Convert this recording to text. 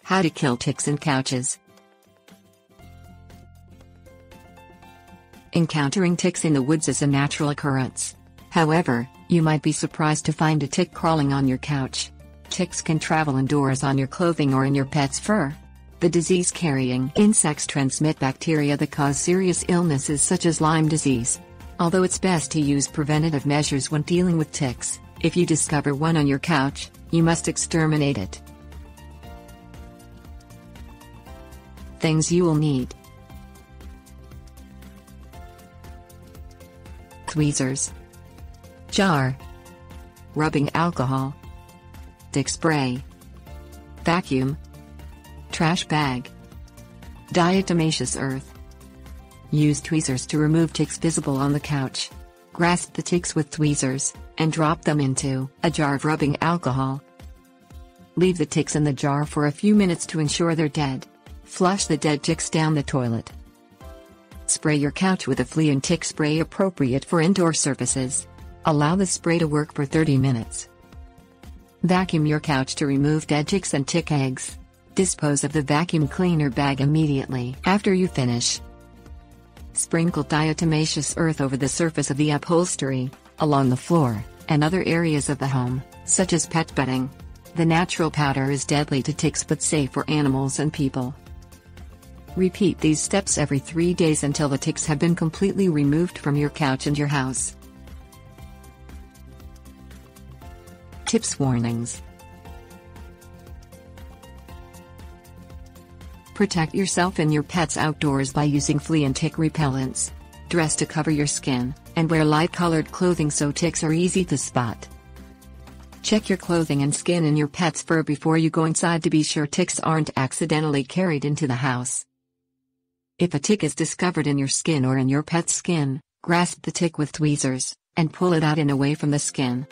How to kill ticks in couches. Encountering ticks in the woods is a natural occurrence. However, you might be surprised to find a tick crawling on your couch. Ticks can travel indoors on your clothing or in your pet's fur. The disease-carrying insects transmit bacteria that cause serious illnesses such as Lyme disease. Although it's best to use preventative measures when dealing with ticks, if you discover one on your couch, you must exterminate it. Things you will need: tweezers, jar, rubbing alcohol, tick spray, vacuum, trash bag, diatomaceous earth. Use tweezers to remove ticks visible on the couch. Grasp the ticks with tweezers, and drop them into a jar of rubbing alcohol. Leave the ticks in the jar for a few minutes to ensure they're dead. Flush the dead ticks down the toilet. Spray your couch with a flea and tick spray appropriate for indoor surfaces. Allow the spray to work for 30 minutes. Vacuum your couch to remove dead ticks and tick eggs. Dispose of the vacuum cleaner bag immediately after you finish. Sprinkle diatomaceous earth over the surface of the upholstery, along the floor, and other areas of the home, such as pet bedding. The natural powder is deadly to ticks but safe for animals and people. Repeat these steps every 3 days until the ticks have been completely removed from your couch and your house. Tips: warnings. Protect yourself and your pets outdoors by using flea and tick repellents. Dress to cover your skin, and wear light-colored clothing so ticks are easy to spot. Check your clothing and skin and your pet's fur before you go inside to be sure ticks aren't accidentally carried into the house. If a tick is discovered in your skin or in your pet's skin, grasp the tick with tweezers, and pull it out and away from the skin.